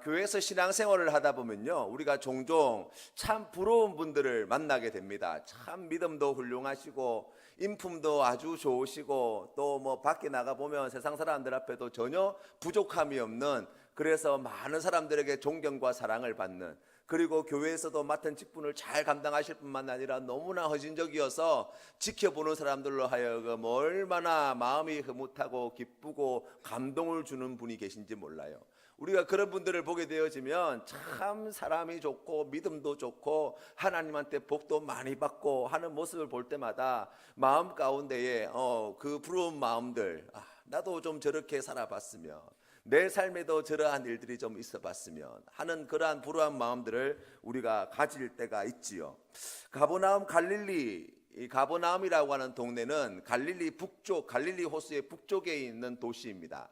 교회에서 신앙생활을 하다 보면요, 우리가 종종 참 부러운 분들을 만나게 됩니다. 참 믿음도 훌륭하시고 인품도 아주 좋으시고 또 뭐 밖에 나가 보면 세상 사람들 앞에도 전혀 부족함이 없는, 그래서 많은 사람들에게 존경과 사랑을 받는, 그리고 교회에서도 맡은 직분을 잘 감당하실 뿐만 아니라 너무나 헌신적이어서 지켜보는 사람들로 하여금 얼마나 마음이 흐뭇하고 기쁘고 감동을 주는 분이 계신지 몰라요. 우리가 그런 분들을 보게 되어지면 참 사람이 좋고 믿음도 좋고 하나님한테 복도 많이 받고 하는 모습을 볼 때마다 마음 가운데에 그 부러운 마음들, 나도 좀 저렇게 살아봤으면, 내 삶에도 저러한 일들이 좀 있어봤으면 하는 그러한 불우한 마음들을 우리가 가질 때가 있지요. 가버나움 이 가버나움이라고 하는 동네는 갈릴리 북쪽, 갈릴리 호수의 북쪽에 있는 도시입니다.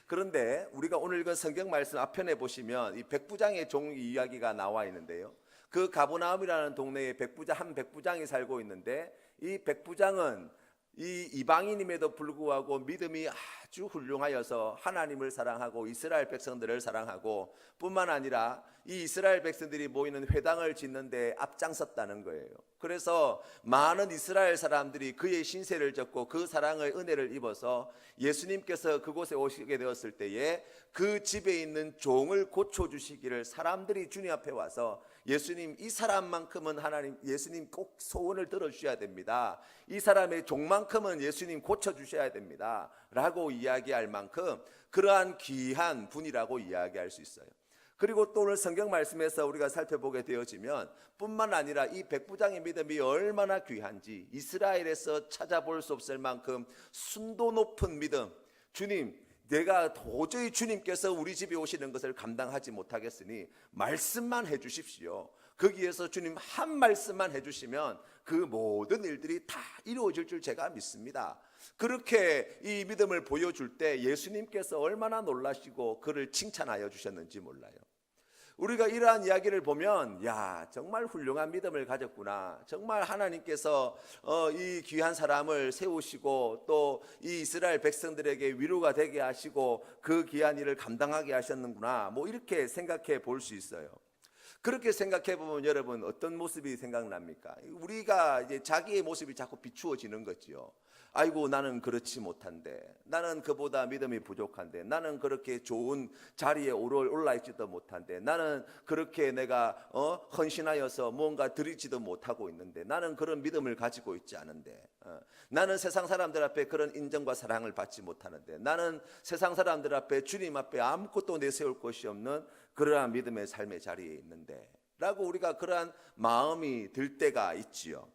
그런데 우리가 오늘 읽은 성경 말씀 앞편에 보시면 이 백부장의 종 이야기가 나와 있는데요, 그 가버나움이라는 동네에 한 백부장이 살고 있는데, 이 백부장은 이 이방인임에도 불구하고 믿음이 아주 훌륭하여서 하나님을 사랑하고 이스라엘 백성들을 사랑하고 뿐만 아니라 이 이스라엘 백성들이 모이는 회당을 짓는 데 앞장섰다는 거예요. 그래서 많은 이스라엘 사람들이 그의 신세를 졌고 그 사랑의 은혜를 입어서 예수님께서 그곳에 오시게 되었을 때에 그 집에 있는 종을 고쳐주시기를 사람들이 주님 앞에 와서, 예수님, 이 사람만큼은 예수님 꼭 소원을 들어주셔야 됩니다, 이 사람의 종만큼은 예수님 고쳐주셔야 됩니다 라고 이야기할 만큼 그러한 귀한 분이라고 이야기할 수 있어요. 그리고 또 오늘 성경 말씀에서 우리가 살펴보게 되어지면 뿐만 아니라 이 백부장의 믿음이 얼마나 귀한지, 이스라엘에서 찾아볼 수 없을 만큼 순도 높은 믿음, 주님, 내가 도저히 주님께서 우리 집에 오시는 것을 감당하지 못하겠으니 말씀만 해주십시오, 거기에서 주님 한 말씀만 해주시면 그 모든 일들이 다 이루어질 줄 제가 믿습니다, 그렇게 이 믿음을 보여줄 때 예수님께서 얼마나 놀라시고 그를 칭찬하여 주셨는지 몰라요. 우리가 이러한 이야기를 보면, 정말 훌륭한 믿음을 가졌구나, 정말 하나님께서 이 귀한 사람을 세우시고 또 이 이스라엘 백성들에게 위로가 되게 하시고 그 귀한 일을 감당하게 하셨는구나, 뭐 이렇게 생각해 볼 수 있어요. 그렇게 생각해 보면 여러분 어떤 모습이 생각납니까? 우리가 이제 자기의 모습이 자꾸 비추어지는 거지요. 아이고, 나는 그렇지 못한데, 나는 그보다 믿음이 부족한데, 나는 그렇게 좋은 자리에 올라 있지도 못한데, 나는 그렇게 내가 헌신하여서 뭔가 드리지도 못하고 있는데, 나는 그런 믿음을 가지고 있지 않은데, 나는 세상 사람들 앞에 그런 인정과 사랑을 받지 못하는데, 나는 세상 사람들 앞에 주님 앞에 아무것도 내세울 것이 없는 그러한 믿음의 삶의 자리에 있는데 라고 우리가 그러한 마음이 들 때가 있지요.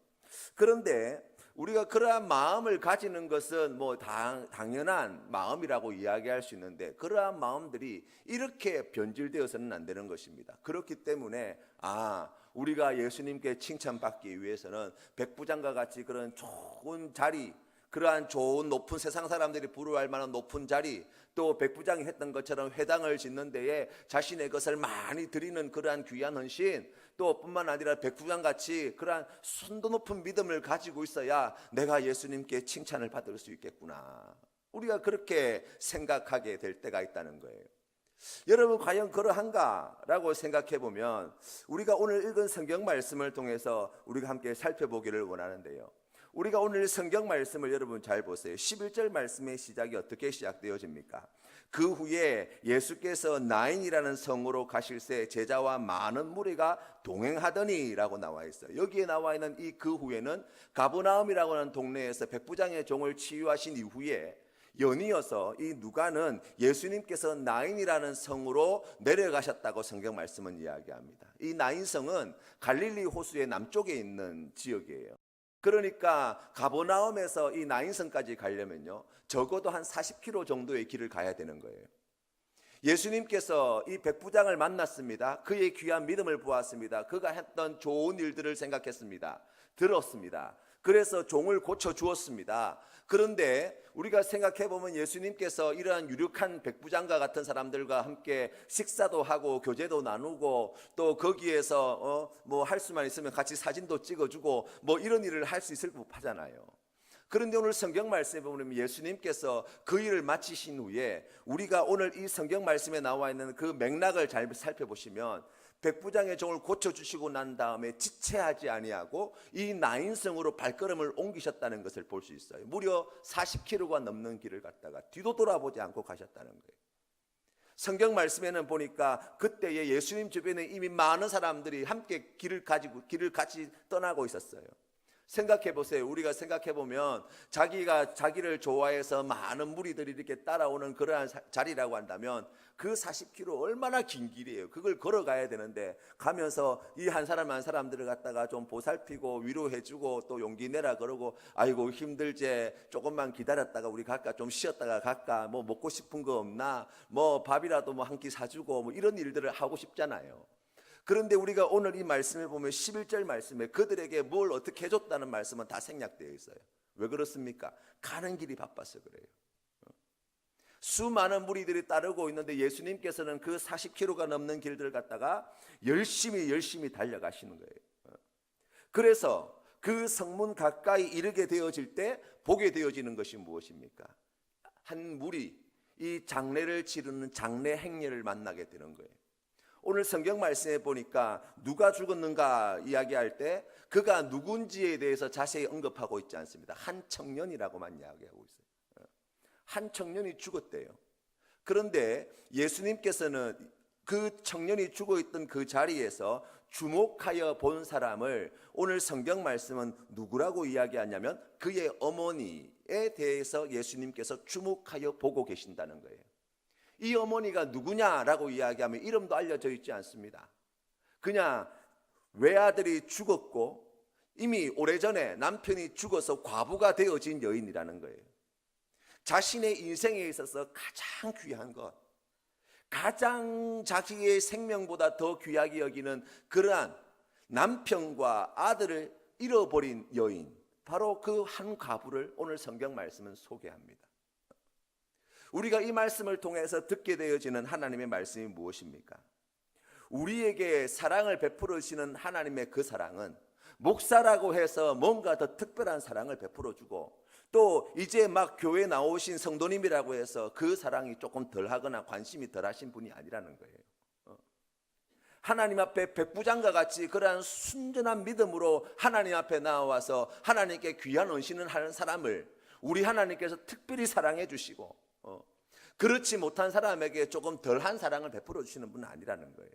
그런데 우리가 그러한 마음을 가지는 것은 뭐 당연한 마음이라고 이야기할 수 있는데, 그러한 마음들이 이렇게 변질되어서는 안 되는 것입니다. 그렇기 때문에 우리가 예수님께 칭찬받기 위해서는 백부장과 같이 그런 좋은 자리, 그러한 좋은 높은, 세상 사람들이 부러워할 만한 높은 자리, 또 백부장이 했던 것처럼 회당을 짓는 데에 자신의 것을 많이 드리는 그러한 귀한 헌신, 또 뿐만 아니라 백부장같이 그러한 순도 높은 믿음을 가지고 있어야 내가 예수님께 칭찬을 받을 수 있겠구나, 우리가 그렇게 생각하게 될 때가 있다는 거예요. 여러분, 과연 그러한가 라고 생각해 보면 우리가 오늘 읽은 성경 말씀을 통해서 우리가 함께 살펴보기를 원하는데요, 우리가 오늘 성경 말씀을 여러분 잘 보세요. 11절 말씀의 시작이 어떻게 시작되어집니까? 그 후에 예수께서 나인이라는 성으로 가실새 제자와 많은 무리가 동행하더니 라고 나와 있어요. 여기에 나와 있는 이 그 후에는 가버나움이라고 하는 동네에서 백부장의 종을 치유하신 이후에 연이어서 이 누가는 예수님께서 나인이라는 성으로 내려가셨다고 성경 말씀은 이야기합니다. 이 나인성은 갈릴리 호수의 남쪽에 있는 지역이에요. 그러니까 가버나움에서 이 나인성까지 가려면요, 적어도 한 40km 정도의 길을 가야 되는 거예요. 예수님께서 이 백부장을 만났습니다. 그의 귀한 믿음을 보았습니다. 그가 했던 좋은 일들을 생각했습니다. 들었습니다. 그래서 종을 고쳐주었습니다. 그런데 우리가 생각해보면 예수님께서 이러한 유력한 백부장과 같은 사람들과 함께 식사도 하고 교제도 나누고 또 거기에서 뭐 할 수만 있으면 같이 사진도 찍어주고 뭐 이런 일을 할 수 있을 법하잖아요. 그런데 오늘 성경 말씀에 보면 예수님께서 그 일을 마치신 후에 우리가 오늘 이 성경 말씀에 나와 있는 그 맥락을 잘 살펴보시면 백부장의 종을 고쳐주시고 난 다음에 지체하지 아니하고 이 나인성으로 발걸음을 옮기셨다는 것을 볼 수 있어요. 무려 40km가 넘는 길을 갔다가 뒤도 돌아보지 않고 가셨다는 거예요. 성경 말씀에는 보니까 그때에 예수님 주변에 이미 많은 사람들이 함께 길을 같이 떠나고 있었어요. 생각해 보세요. 우리가 생각해 보면 자기가 자기를 좋아해서 많은 무리들이 이렇게 따라오는 그러한 자리라고 한다면 그 40km 얼마나 긴 길이에요. 그걸 걸어가야 되는데 가면서 이 한 사람 한 사람들을 갖다가 좀 보살피고 위로해주고 또 용기 내라 그러고 아이고 힘들지 조금만 기다렸다가 우리 갈까 좀 쉬었다가 갈까 뭐 먹고 싶은 거 없나 뭐 밥이라도 뭐 한 끼 사주고 뭐 이런 일들을 하고 싶잖아요. 그런데 우리가 오늘 이 말씀을 보면 11절 말씀에 그들에게 뭘 어떻게 해줬다는 말씀은 다 생략되어 있어요. 왜 그렇습니까? 가는 길이 바빠서 그래요. 수많은 무리들이 따르고 있는데 예수님께서는 그 40km가 넘는 길들을 갖다가 열심히 달려가시는 거예요. 그래서 그 성문 가까이 이르게 되어질 때 보게 되어지는 것이 무엇입니까? 한 무리, 이 장례를 치르는 장례 행렬을 만나게 되는 거예요. 오늘 성경 말씀에 보니까 누가 죽었는가 이야기할 때 그가 누군지에 대해서 자세히 언급하고 있지 않습니다. 한 청년이라고만 이야기하고 있어요. 한 청년이 죽었대요. 그런데 예수님께서는 그 청년이 죽어있던 그 자리에서 주목하여 본 사람을 오늘 성경 말씀은 누구라고 이야기하냐면 그의 어머니에 대해서 예수님께서 주목하여 보고 계신다는 거예요. 이 어머니가 누구냐라고 이야기하면 이름도 알려져 있지 않습니다. 그냥 외아들이 죽었고 이미 오래전에 남편이 죽어서 과부가 되어진 여인이라는 거예요. 자신의 인생에 있어서 가장 귀한 것, 가장 자기의 생명보다 더 귀하게 여기는 그러한 남편과 아들을 잃어버린 여인, 바로 그 한 과부를 오늘 성경 말씀은 소개합니다. 우리가 이 말씀을 통해서 듣게 되어지는 하나님의 말씀이 무엇입니까? 우리에게 사랑을 베풀어 주시는 하나님의 그 사랑은 목사라고 해서 뭔가 더 특별한 사랑을 베풀어 주고 또 이제 막 교회 나오신 성도님이라고 해서 그 사랑이 조금 덜하거나 관심이 덜하신 분이 아니라는 거예요. 하나님 앞에 백부장과 같이 그러한 순전한 믿음으로 하나님 앞에 나와서 하나님께 귀한 헌신을 하는 사람을 우리 하나님께서 특별히 사랑해 주시고 그렇지 못한 사람에게 조금 덜한 사랑을 베풀어 주시는 분은 아니라는 거예요.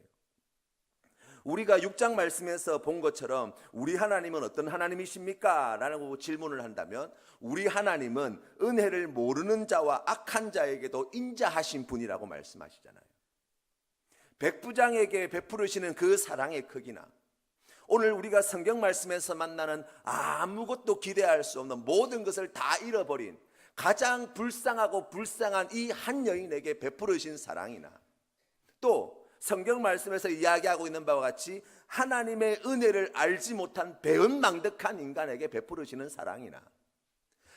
우리가 6장 말씀에서 본 것처럼 우리 하나님은 어떤 하나님이십니까? 라고 질문을 한다면 우리 하나님은 은혜를 모르는 자와 악한 자에게도 인자하신 분이라고 말씀하시잖아요. 백부장에게 베풀으시는 그 사랑의 크기나 오늘 우리가 성경 말씀에서 만나는 아무것도 기대할 수 없는 모든 것을 다 잃어버린 가장 불쌍하고 불쌍한 이 한 여인에게 베풀으신 사랑이나 또 성경 말씀에서 이야기하고 있는 바와 같이 하나님의 은혜를 알지 못한 배은망덕한 인간에게 베풀으시는 사랑이나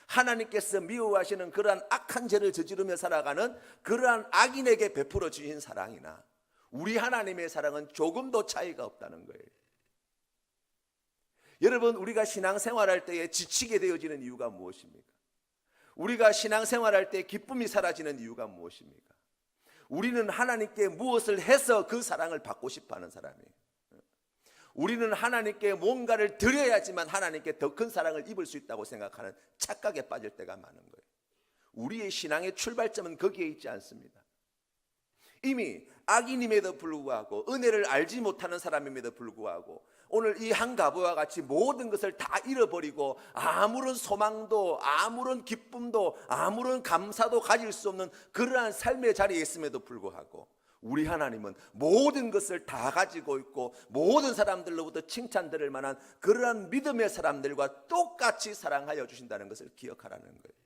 하나님께서 미워하시는 그러한 악한 죄를 저지르며 살아가는 그러한 악인에게 베풀어 주신 사랑이나 우리 하나님의 사랑은 조금도 차이가 없다는 거예요. 여러분, 우리가 신앙생활할 때에 지치게 되어지는 이유가 무엇입니까? 우리가 신앙생활할 때 기쁨이 사라지는 이유가 무엇입니까? 우리는 하나님께 무엇을 해서 그 사랑을 받고 싶어하는 사람이에요. 우리는 하나님께 뭔가를 드려야지만 하나님께 더 큰 사랑을 입을 수 있다고 생각하는 착각에 빠질 때가 많은 거예요. 우리의 신앙의 출발점은 거기에 있지 않습니다. 이미 악인임에도 불구하고 은혜를 알지 못하는 사람임에도 불구하고 오늘 이 한 가부와 같이 모든 것을 다 잃어버리고 아무런 소망도 아무런 기쁨도 아무런 감사도 가질 수 없는 그러한 삶의 자리에 있음에도 불구하고 우리 하나님은 모든 것을 다 가지고 있고 모든 사람들로부터 칭찬들을 만한 그러한 믿음의 사람들과 똑같이 사랑하여 주신다는 것을 기억하라는 거예요.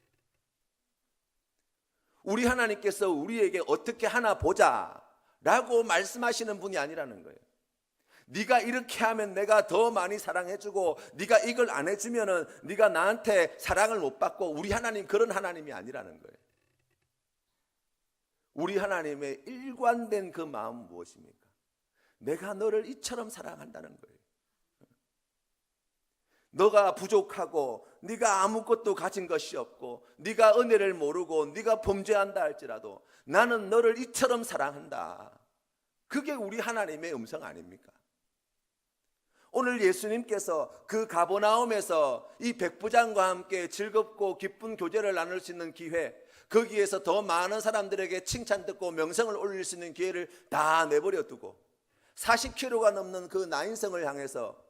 우리 하나님께서 우리에게 어떻게 하나 보자 라고 말씀하시는 분이 아니라는 거예요. 네가 이렇게 하면 내가 더 많이 사랑해주고 네가 이걸 안 해주면은 네가 나한테 사랑을 못 받고 우리 하나님 그런 하나님이 아니라는 거예요. 우리 하나님의 일관된 그 마음은 무엇입니까? 내가 너를 이처럼 사랑한다는 거예요. 너가 부족하고 네가 아무것도 가진 것이 없고 네가 은혜를 모르고 네가 범죄한다 할지라도 나는 너를 이처럼 사랑한다. 그게 우리 하나님의 음성 아닙니까? 오늘 예수님께서 그 가버나움에서 이 백부장과 함께 즐겁고 기쁜 교제를 나눌 수 있는 기회, 거기에서 더 많은 사람들에게 칭찬 듣고 명성을 올릴 수 있는 기회를 다 내버려 두고 40km가 넘는 그 나인성을 향해서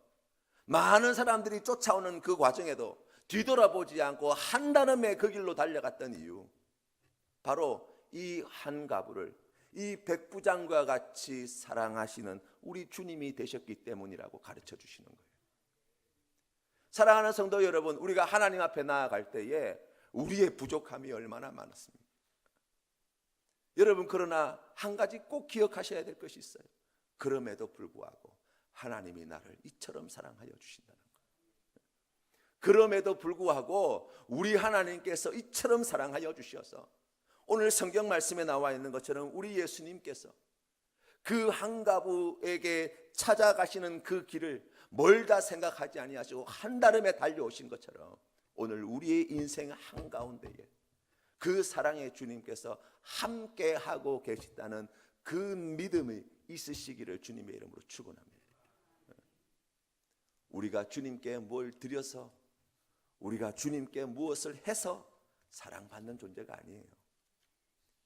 많은 사람들이 쫓아오는 그 과정에도 뒤돌아보지 않고 한달음에 그 길로 달려갔던 이유, 바로 이 한 가부를 이 백부장과 같이 사랑하시는 우리 주님이 되셨기 때문이라고 가르쳐 주시는 거예요. 사랑하는 성도 여러분, 우리가 하나님 앞에 나아갈 때에 우리의 부족함이 얼마나 많았습니까? 여러분, 그러나 한 가지 꼭 기억하셔야 될 것이 있어요. 그럼에도 불구하고 하나님이 나를 이처럼 사랑하여 주신다는 거예요. 그럼에도 불구하고 우리 하나님께서 이처럼 사랑하여 주셔서 오늘 성경 말씀에 나와 있는 것처럼 우리 예수님께서 그 한가부에게 찾아가시는 그 길을 멀다 생각하지 아니하시고 한달음에 달려오신 것처럼 오늘 우리의 인생 한가운데에 그 사랑의 주님께서 함께하고 계시다는 그 믿음이 있으시기를 주님의 이름으로 축원합니다. 우리가 주님께 뭘 드려서, 우리가 주님께 무엇을 해서 사랑받는 존재가 아니에요.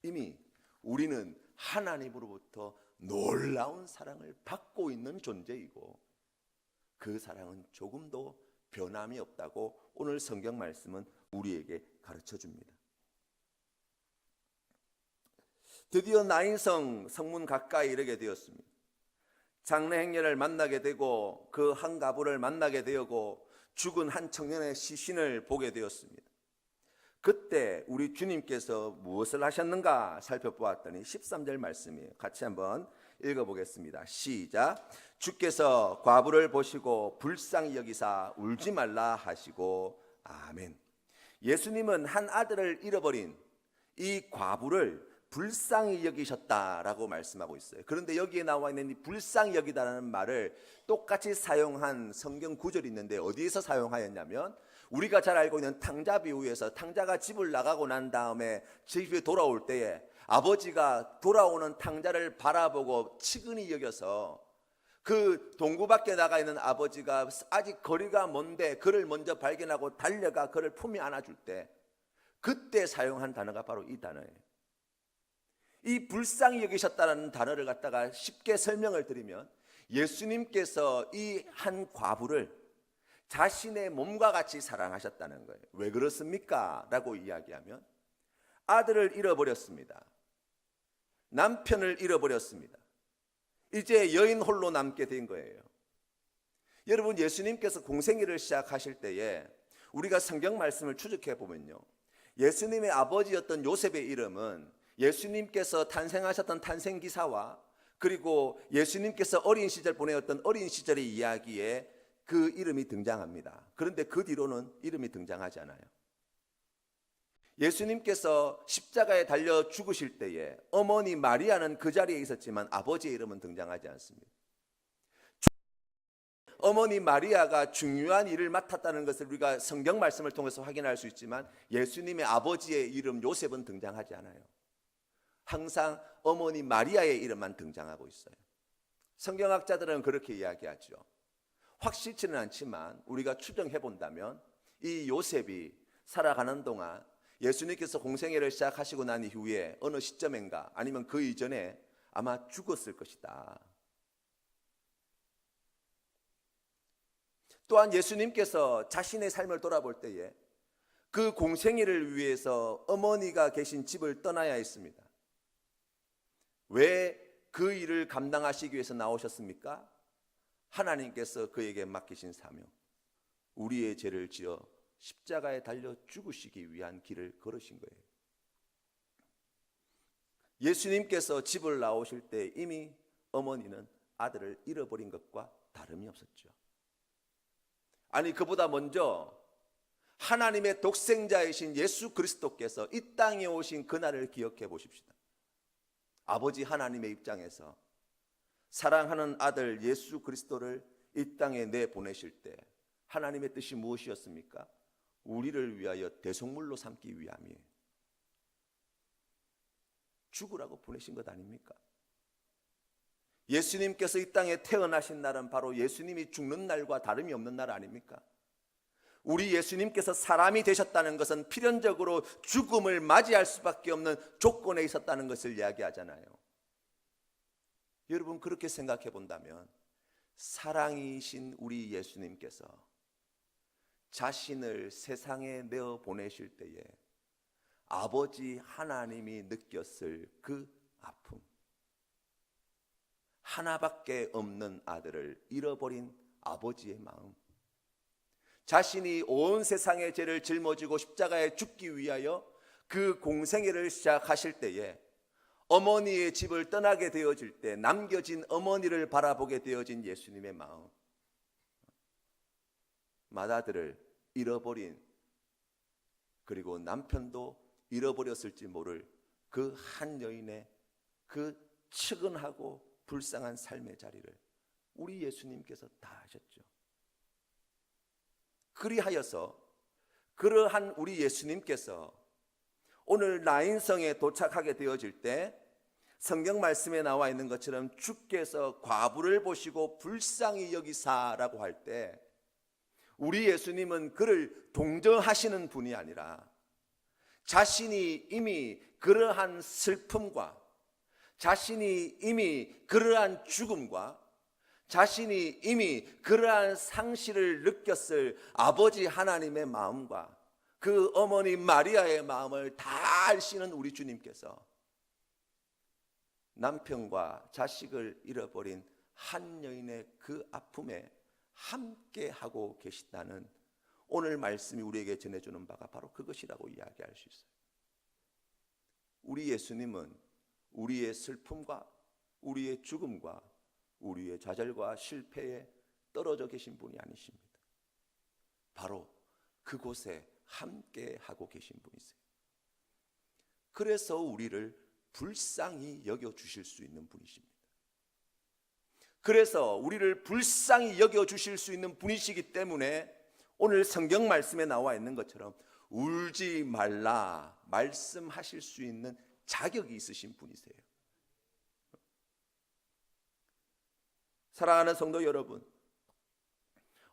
이미 우리는 하나님으로부터 놀라운 사랑을 받고 있는 존재이고 그 사랑은 조금도 변함이 없다고 오늘 성경 말씀은 우리에게 가르쳐 줍니다. 드디어 나인성 성문 가까이 이르게 되었습니다. 장래 행렬을 만나게 되고 그 한 가부를 만나게 되었고 죽은 한 청년의 시신을 보게 되었습니다. 그때 우리 주님께서 무엇을 하셨는가 살펴보았더니 13절 말씀이에요. 같이 한번 읽어보겠습니다. 시작. 주께서 과부를 보시고 불쌍히 여기사 울지 말라 하시고 아멘. 예수님은 한 아들을 잃어버린 이 과부를 불쌍히 여기셨다라고 말씀하고 있어요. 그런데 여기에 나와 있는 이 불쌍히 여기다라는 말을 똑같이 사용한 성경 구절이 있는데 어디에서 사용하였냐면 우리가 잘 알고 있는 탕자 비유에서 탕자가 집을 나가고 난 다음에 집에 돌아올 때에 아버지가 돌아오는 탕자를 바라보고 측은히 여겨서 그 동구 밖에 나가 있는 아버지가 아직 거리가 먼데 그를 먼저 발견하고 달려가 그를 품에 안아줄 때 그때 사용한 단어가 바로 이 단어예요. 이 불쌍히 여기셨다는 단어를 갖다가 쉽게 설명을 드리면 예수님께서 이 한 과부를 자신의 몸과 같이 사랑하셨다는 거예요. 왜 그렇습니까? 라고 이야기하면 아들을 잃어버렸습니다. 남편을 잃어버렸습니다. 이제 여인 홀로 남게 된 거예요. 여러분, 예수님께서 공생애를 시작하실 때에 우리가 성경 말씀을 추적해 보면요, 예수님의 아버지였던 요셉의 이름은 예수님께서 탄생하셨던 탄생기사와 그리고 예수님께서 어린 시절 보내었던 어린 시절의 이야기에 그 이름이 등장합니다. 그런데 그 뒤로는 이름이 등장하지 않아요. 예수님께서 십자가에 달려 죽으실 때에 어머니 마리아는 그 자리에 있었지만 아버지의 이름은 등장하지 않습니다. 어머니 마리아가 중요한 일을 맡았다는 것을 우리가 성경 말씀을 통해서 확인할 수 있지만 예수님의 아버지의 이름 요셉은 등장하지 않아요. 항상 어머니 마리아의 이름만 등장하고 있어요. 성경학자들은 그렇게 이야기하죠. 확실치는 않지만 우리가 추정해 본다면 이 요셉이 살아가는 동안 예수님께서 공생애를 시작하시고 난 이후에 어느 시점인가 아니면 그 이전에 아마 죽었을 것이다. 또한 예수님께서 자신의 삶을 돌아볼 때에 그 공생애를 위해서 어머니가 계신 집을 떠나야 했습니다. 왜 그 일을 감당하시기 위해서 나오셨습니까? 하나님께서 그에게 맡기신 사명, 우리의 죄를 지어 십자가에 달려 죽으시기 위한 길을 걸으신 거예요. 예수님께서 집을 나오실 때 이미 어머니는 아들을 잃어버린 것과 다름이 없었죠. 아니, 그보다 먼저 하나님의 독생자이신 예수 그리스도께서 이 땅에 오신 그날을 기억해 보십시다. 아버지 하나님의 입장에서 사랑하는 아들 예수 그리스도를 이 땅에 내보내실 때 하나님의 뜻이 무엇이었습니까? 우리를 위하여 대속물로 삼기 위함이에요. 죽으라고 보내신 것 아닙니까? 예수님께서 이 땅에 태어나신 날은 바로 예수님이 죽는 날과 다름이 없는 날 아닙니까? 우리 예수님께서 사람이 되셨다는 것은 필연적으로 죽음을 맞이할 수밖에 없는 조건에 있었다는 것을 이야기하잖아요. 여러분, 그렇게 생각해 본다면 사랑이신 우리 예수님께서 자신을 세상에 내어 보내실 때에 아버지 하나님이 느꼈을 그 아픔, 하나밖에 없는 아들을 잃어버린 아버지의 마음, 자신이 온 세상의 죄를 짊어지고 십자가에 죽기 위하여 그 공생애를 시작하실 때에 어머니의 집을 떠나게 되어질 때 남겨진 어머니를 바라보게 되어진 예수님의 마음, 맏아들을 잃어버린, 그리고 남편도 잃어버렸을지 모를 그 한 여인의 그 측은하고 불쌍한 삶의 자리를 우리 예수님께서 다 하셨죠. 그리하여서 그러한 우리 예수님께서 오늘 나인성에 도착하게 되어질 때 성경 말씀에 나와 있는 것처럼 주께서 과부를 보시고 불쌍히 여기사라고 할 때 우리 예수님은 그를 동정하시는 분이 아니라 자신이 이미 그러한 슬픔과 자신이 이미 그러한 죽음과 자신이 이미 그러한 상실을 느꼈을 아버지 하나님의 마음과 그 어머니 마리아의 마음을 다 아시는 우리 주님께서 남편과 자식을 잃어버린 한 여인의 그 아픔에 함께 하고 계시다는 오늘 말씀이 우리에게 전해주는 바가 바로 그것이라고 이야기할 수 있어요. 우리 예수님은 우리의 슬픔과 우리의 죽음과 우리의 좌절과 실패에 떨어져 계신 분이 아니십니다. 바로 그곳에 함께 하고 계신 분이세요. 그래서 우리를 불쌍히 여겨주실 수 있는 분이십니다. 그래서 우리를 불쌍히 여겨주실 수 있는 분이시기 때문에 오늘 성경 말씀에 나와 있는 것처럼 울지 말라 말씀하실 수 있는 자격이 있으신 분이세요. 사랑하는 성도 여러분,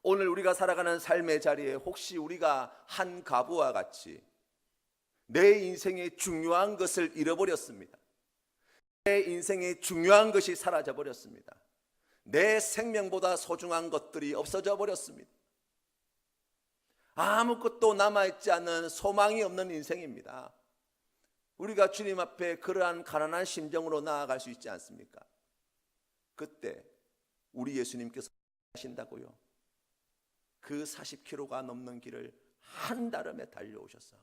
오늘 우리가 살아가는 삶의 자리에 혹시 우리가 한 과부와 같이 내 인생의 중요한 것을 잃어버렸습니다. 내 인생의 중요한 것이 사라져 버렸습니다. 내 생명보다 소중한 것들이 없어져 버렸습니다. 아무것도 남아있지 않는 소망이 없는 인생입니다. 우리가 주님 앞에 그러한 가난한 심정으로 나아갈 수 있지 않습니까? 그때 우리 예수님께서 하신다고요. 그 40km가 넘는 길을 한달음에 달려오셔서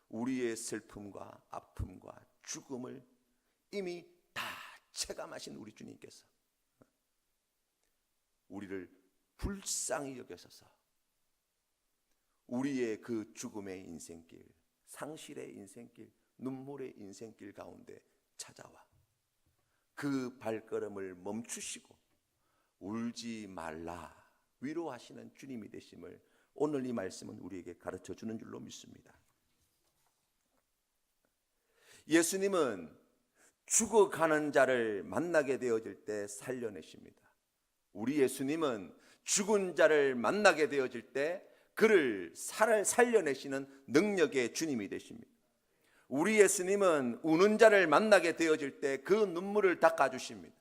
우리의 슬픔과 아픔과 죽음을 이미 다 체감하신 우리 주님께서 우리를 불쌍히 여겨서서 우리의 그 죽음의 인생길, 상실의 인생길, 눈물의 인생길 가운데 찾아와 그 발걸음을 멈추시고 울지 말라 위로하시는 주님이 되심을 오늘 이 말씀은 우리에게 가르쳐 주는 줄로 믿습니다. 예수님은 죽어가는 자를 만나게 되어질 때 살려내십니다. 우리 예수님은 죽은 자를 만나게 되어질 때 그를 살려내시는 능력의 주님이 되십니다. 우리 예수님은 우는 자를 만나게 되어질 때 그 눈물을 닦아주십니다.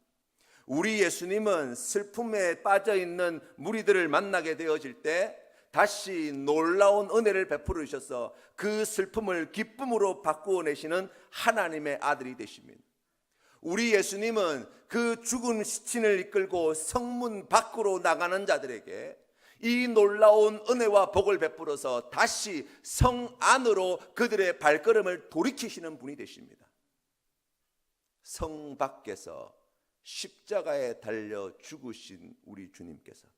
우리 예수님은 슬픔에 빠져있는 무리들을 만나게 되어질 때 다시 놀라운 은혜를 베풀어 주셔서 그 슬픔을 기쁨으로 바꾸어 내시는 하나님의 아들이 되십니다. 우리 예수님은 그 죽은 시신을 이끌고 성문 밖으로 나가는 자들에게 이 놀라운 은혜와 복을 베풀어서 다시 성 안으로 그들의 발걸음을 돌이키시는 분이 되십니다. 성 밖에서 십자가에 달려 죽으신 우리 주님께서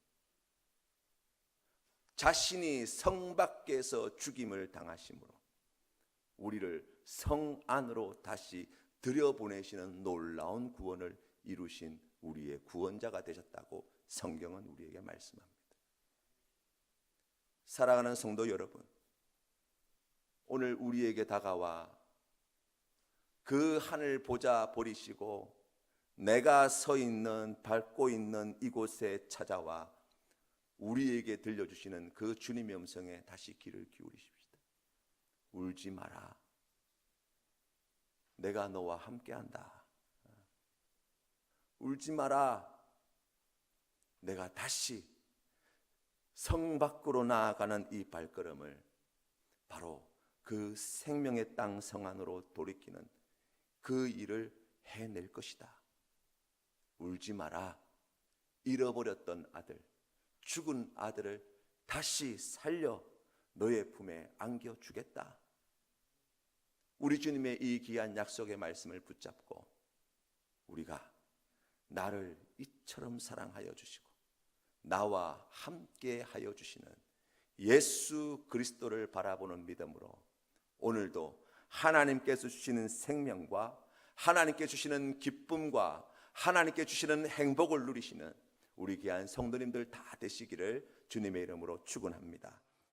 자신이 성 밖에서 죽임을 당하심으로 우리를 성 안으로 다시 들여보내시는 놀라운 구원을 이루신 우리의 구원자가 되셨다고 성경은 우리에게 말씀합니다. 사랑하는 성도 여러분, 오늘 우리에게 다가와 그 하늘 보자 버리시고 내가 서 있는 밟고 있는 이곳에 찾아와 우리에게 들려주시는 그 주님의 음성에 다시 귀를 기울이십시다. 울지 마라. 내가 너와 함께한다. 울지 마라. 내가 다시 성 밖으로 나아가는 이 발걸음을 바로 그 생명의 땅 성 안으로 돌이키는 그 일을 해낼 것이다. 울지 마라. 잃어버렸던 아들, 죽은 아들을 다시 살려 너의 품에 안겨주겠다. 우리 주님의 이 귀한 약속의 말씀을 붙잡고 우리가 나를 이처럼 사랑하여 주시고 나와 함께 하여 주시는 예수 그리스도를 바라보는 믿음으로 오늘도 하나님께서 주시는 생명과 하나님께 주시는 기쁨과 하나님께 주시는 행복을 누리시는 우리 귀한 성도님들 다 되시기를 주님의 이름으로 축원합니다.